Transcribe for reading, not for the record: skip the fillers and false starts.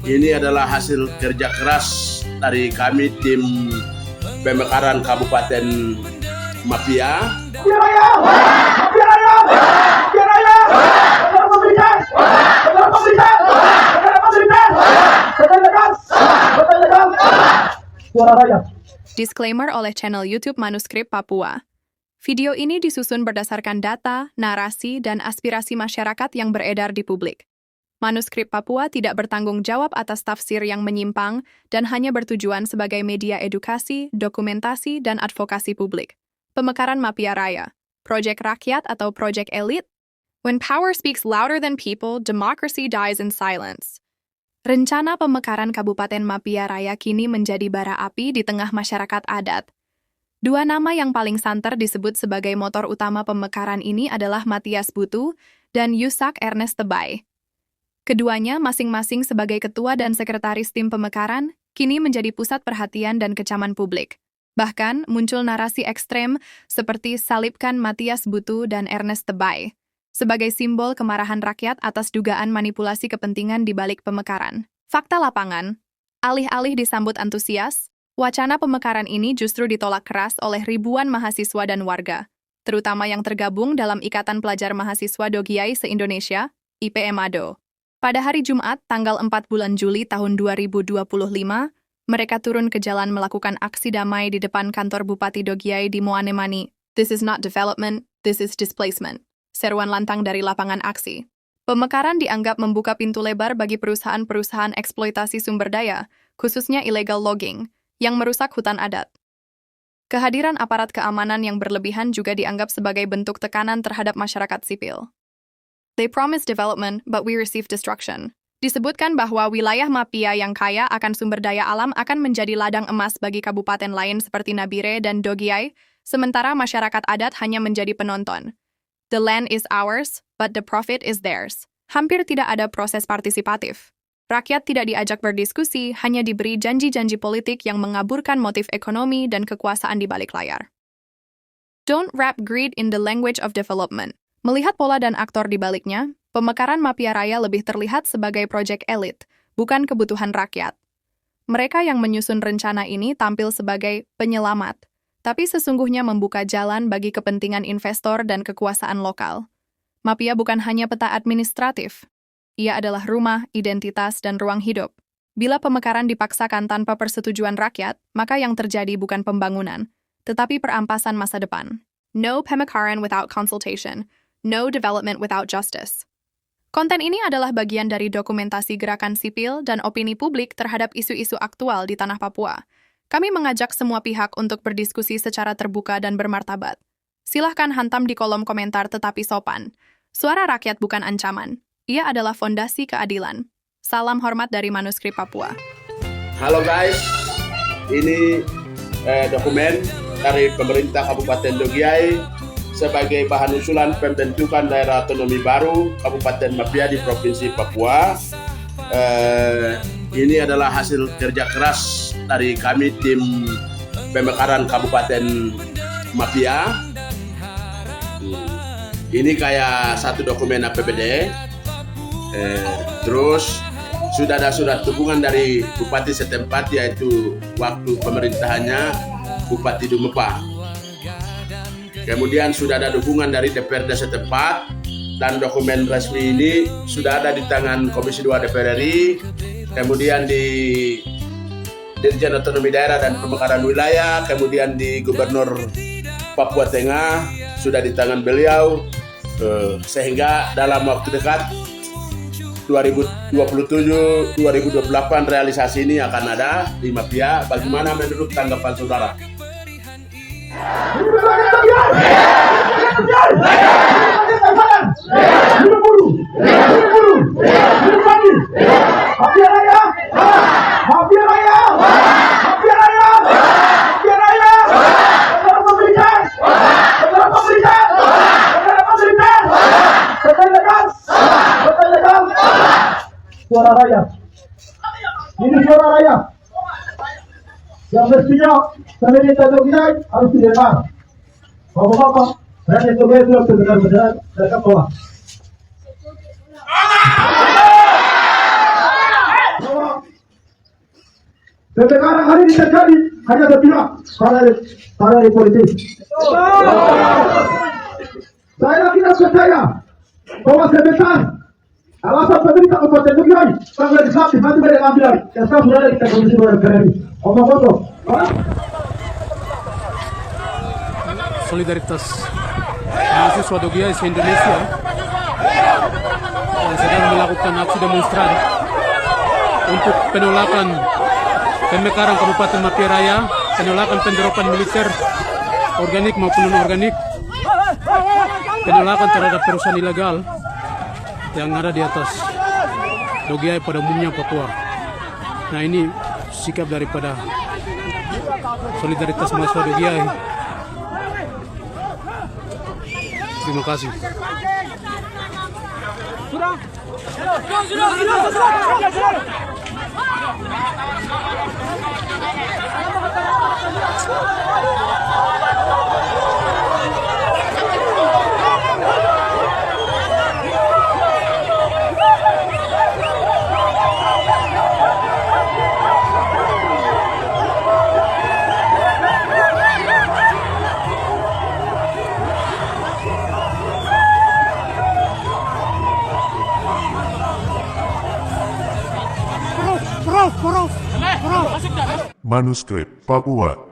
Ini adalah hasil kerja keras dari kami tim pemekaran Kabupaten Mapia. Disclaimer oleh channel YouTube Manuskrip Papua. Video ini disusun berdasarkan data, narasi, dan aspirasi masyarakat yang beredar di publik. Manuskrip Papua tidak bertanggung jawab atas tafsir yang menyimpang dan hanya bertujuan sebagai media edukasi, dokumentasi, dan advokasi publik. Pemekaran Mapia Raya, proyek rakyat atau proyek elit? When power speaks louder than people, democracy dies in silence. Rencana pemekaran Kabupaten Mapia Raya kini menjadi bara api di tengah masyarakat adat. Dua nama yang paling santer disebut sebagai motor utama pemekaran ini adalah Matias Butu dan Yusak Ernest Tebay. Keduanya masing-masing sebagai ketua dan sekretaris tim pemekaran, kini menjadi pusat perhatian dan kecaman publik. Bahkan muncul narasi ekstrem seperti salibkan Matias Butu dan Ernest Tebay sebagai simbol kemarahan rakyat atas dugaan manipulasi kepentingan di balik pemekaran. Fakta lapangan, alih-alih disambut antusias, wacana pemekaran ini justru ditolak keras oleh ribuan mahasiswa dan warga, terutama yang tergabung dalam Ikatan Pelajar Mahasiswa Dogiai se-Indonesia, IPMADO. Pada hari Jumat, tanggal 4 bulan Juli tahun 2025, mereka turun ke jalan melakukan aksi damai di depan kantor Bupati Dogiai di Moanemani. This is not development, this is displacement. Seruan lantang dari lapangan aksi. Pemekaran dianggap membuka pintu lebar bagi perusahaan-perusahaan eksploitasi sumber daya, khususnya illegal logging, yang merusak hutan adat. Kehadiran aparat keamanan yang berlebihan juga dianggap sebagai bentuk tekanan terhadap masyarakat sipil. They promise development, but we receive destruction. Disebutkan bahwa wilayah Mapia yang kaya akan sumber daya alam akan menjadi ladang emas bagi kabupaten lain seperti Nabire dan Dogiai, sementara masyarakat adat hanya menjadi penonton. The land is ours, but the profit is theirs. Hampir tidak ada proses partisipatif. Rakyat tidak diajak berdiskusi, hanya diberi janji-janji politik yang mengaburkan motif ekonomi dan kekuasaan di balik layar. Don't wrap greed in the language of development. Melihat pola dan aktor di baliknya, pemekaran Mapia Raya lebih terlihat sebagai proyek elit, bukan kebutuhan rakyat. Mereka yang menyusun rencana ini tampil sebagai penyelamat, tapi sesungguhnya membuka jalan bagi kepentingan investor dan kekuasaan lokal. Mapia bukan hanya peta administratif, ia adalah rumah, identitas, dan ruang hidup. Bila pemekaran dipaksakan tanpa persetujuan rakyat, maka yang terjadi bukan pembangunan, tetapi perampasan masa depan. No pemekaran without consultation. No development without justice. Konten ini adalah bagian dari dokumentasi gerakan sipil dan opini publik terhadap isu-isu aktual di tanah Papua. Kami mengajak semua pihak untuk berdiskusi secara terbuka dan bermartabat. Silahkan hantam di kolom komentar tetapi sopan. Suara rakyat bukan ancaman. Ia adalah fondasi keadilan. Salam hormat dari Manuskrip Papua. Halo guys, ini dokumen dari pemerintah Kabupaten Dogiai sebagai bahan usulan pembentukan daerah otonomi baru Kabupaten Mapia di Provinsi Papua. Ini adalah hasil kerja keras dari kami tim pemekaran Kabupaten Mapia. Ini kayak satu dokumen APBD. Terus sudah ada surat dukungan dari Bupati setempat, yaitu waktu pemerintahannya Bupati Dumepa. Kemudian sudah ada dukungan dari DPRD setempat, dan dokumen resmi ini sudah ada di tangan Komisi 2 DPR RI, kemudian di Dirjen Otonomi Daerah dan Pemekaran Wilayah, kemudian di Gubernur Papua Tengah, sudah di tangan beliau, sehingga dalam waktu dekat 2027-2028 realisasi ini akan ada di Mapia. Bagaimana menurut tanggapan saudara? Suara rakyat. Ini suara rakyat. Yang mestinya pemerintah Dogiai harus didengar. Bapak-bapak, rakyat Dogiai sudah benar-benar mereka tolak. Sekarang hari ini terjadi hanya berpihak karena politik. Saya tidak percaya bahwa sebentar alasan pemerintah Kabupaten Bugis tanggal legislatif nanti mereka ambil lagi. Yang sekarang sudah ada kita komisi DPR ini. Omong kosong. Solidaritas mahasiswa Dogiai se-Indonesia yang sedang melakukan aksi demonstran untuk penolakan pemekaran Kabupaten Mapia Raya, penolakan penderopan militer organik maupun non-organik, penolakan terhadap perusahaan ilegal yang ada di atas Dogiai pada umumnya Papua. Nah, ini sikap daripada solidaritas mahasiswa Dogiai. Terima kasih. Manuskrip Papua